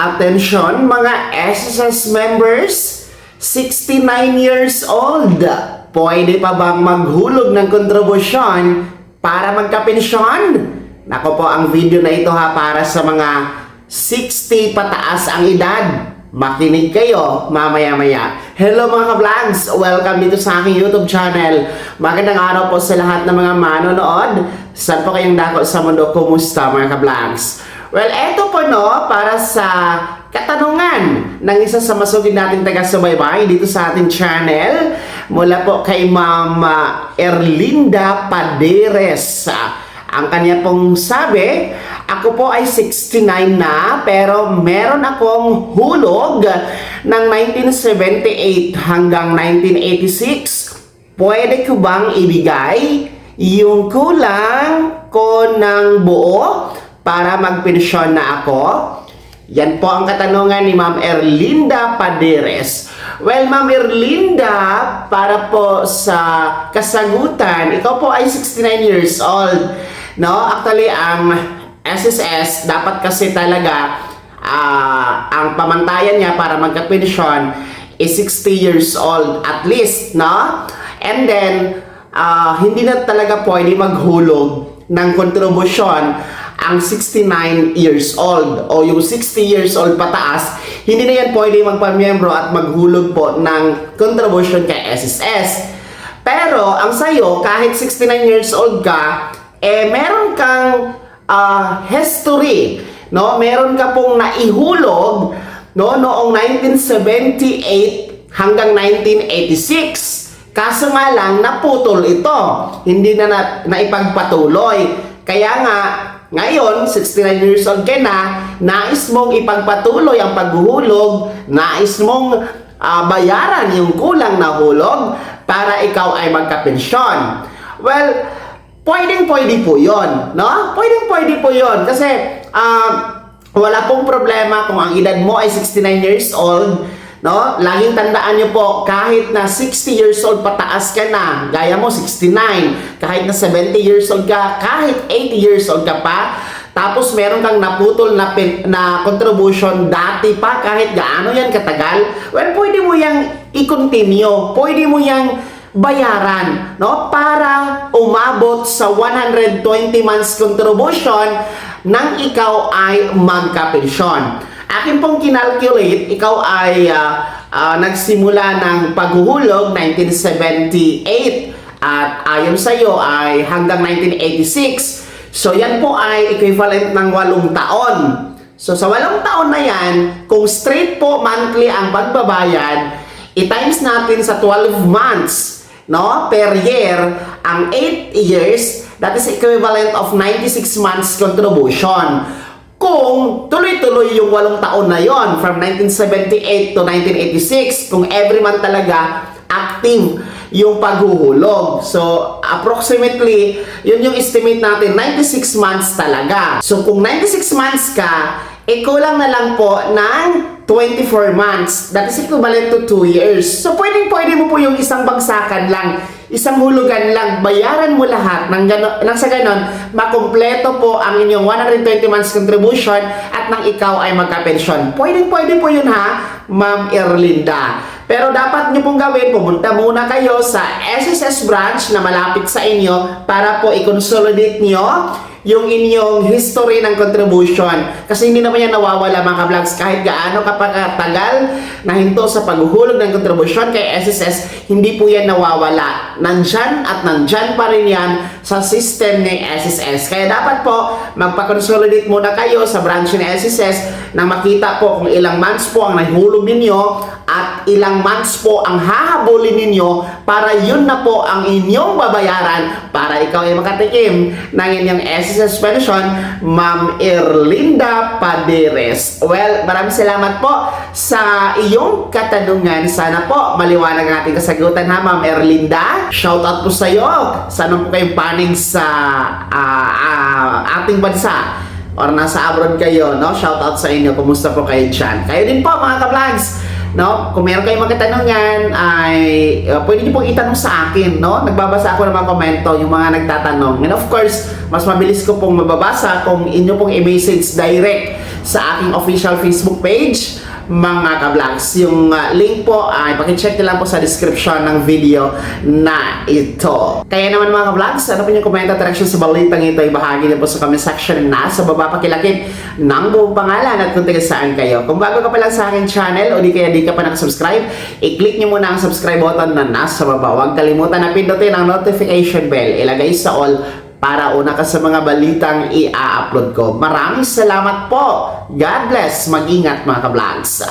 Attention mga SSS members, 69 years old. Pwede pa bang maghulog ng kontribusyon para magkapensyon? Nako po, ang video na ito para sa mga 60 pataas ang edad. Makinig kayo mamaya-maya. Hello mga ka-vlogs! Welcome dito sa aking YouTube channel. Magandang araw po sa lahat ng mga manonood. Saan po kayong dako sa mundo? Kumusta mga ka-vlogs? Well, eto po para sa katanungan ng isa sa masugid nating taga-subaybay dito sa ating channel. Mula po kay Ma'am Erlinda Paderes. Ang kanya pong sabi, ako po ay 69 na pero meron akong hulog ng 1978 hanggang 1986. Pwede ko bang ibigay yung kulang ko ng buo para magpensyon na ako? Yan po ang katanungan ni Ma'am Erlinda Paderes. Well, Ma'am Erlinda, para po sa kasagutan, ikaw po ay 69 years old. No? Actually, ang SSS, dapat kasi talaga ang pamantayan niya para magkapensyon is 60 years old at least, no? And then, hindi na talaga pwede maghulog ng kontribusyon ang 69 years old o yung 60 years old pataas, hindi na yan pwede magpamiyembro at maghulog po ng contribution kay SSS. Pero ang sayo, kahit 69 years old ka, meron kang history, no? Meron ka pong naihulog, no, noong 1978 hanggang 1986. Kaso nga lang naputol ito, hindi na naipagpatuloy. Kaya nga ngayon, 69 years old ka na, nais mong ipagpatuloy ang paghuhulog, nais mong bayaran yung kulang na hulog para ikaw ay magkapensyon. Well, pwedeng-pwede po yun, no? Pwedeng-pwede po yun kasi wala pong problema kung ang edad mo ay 69 years old, no? Laging tandaan nyo po, kahit na 60 years old pataas ka na, gaya mo 69, kahit na 70 years old ka, kahit 80 years old ka pa, tapos meron kang naputol na contribution dati pa, kahit gaano yan katagal, well, pwede mo yang i-continue, pwede mo yang bayaran, no? Para umabot sa 120 months contribution nang ikaw ay magkapensyon. Akin pong kinalculate, ikaw ay nagsimula ng paghuhulog 1978 at ayon sa iyo ay hanggang 1986. So yan po ay equivalent ng 8 taon. So sa 8 taon na yan, kung straight po monthly ang pagbabayad, i-times natin sa 12 months, no, per year, ang 8 years, that is equivalent of 96 months contribution. Kung tuloy-tuloy yung 8 taon na yon, from 1978 to 1986, kung every month talaga active yung paghuhulog. So, approximately, yun yung estimate natin, 96 months talaga. So, kung 96 months ka, kulang na lang po ng 24 months. That is equivalent to 2 years. So, pwede mo po yung isang bagsakan lang, isang hulugan lang, bayaran mo lahat nang sa ganon, makumpleto po ang inyong 120 months contribution at nang ikaw ay magkapensyon. Pwede po yun ha, Ma'am Erlinda. Pero dapat nyo pong gawin, pumunta muna kayo sa SSS branch na malapit sa inyo para po i-consolidate nyo yung inyong history ng contribution. Kasi hindi naman yan nawawala mga ka-vlogs kahit gaano kapagtagal na hinto sa paghuhulog ng contribution kay SSS, hindi po yan nawawala. Nandyan at nandyan pa rin yan sa system ni SSS. Kaya dapat po magpa-consolidate muna kayo sa branch ni SSS nang makita po kung ilang months po ang nahulog ninyo at ilang months po ang hahabulin ninyo para yun na po ang inyong babayaran para ikaw ay makatikim ng inyong SSS pension, Ma'am Erlinda Paderes. Well, maraming salamat po sa iyong katanungan. Sana po maliwanag ang ating kasagutan ha, Ma'am Erlinda. Shout out po sa iyo. Sana po kayong panig sa ating bansa or nasa abroad kayo, no? Shout out sa inyo. Kumusta po kayo dyan? Kayo din po mga ka-vlogs. No? Kung meron kayong mga katanungan ay pwede niyo pong itanong sa akin, no? Nagbabasa ako ng mga komento, yung mga nagtatanong. And of course, mas mabilis ko pong mababasa kung inyo pong i-message direct sa aking official Facebook page, mga ka-vlogs. Yung link po ay pakicheck nyo lang po sa description ng video na ito. Kaya naman mga ka-vlogs, ano po yung comment at reaction sa balitang ito, ibahagi niyo po sa comment section na sa baba, pakilakip ng buong pangalan at kung taga saan kayo. Kung bago ka pa lang sa aking channel o di kaya di ka pa nakasubscribe, i-click nyo muna ang subscribe button na nasa baba. Huwag kalimutan na pindutin ang notification bell, ilagay sa all para una ka sa mga balitang i-upload ko. Maraming salamat po. God bless. Mag-ingat mga ka-vlogs.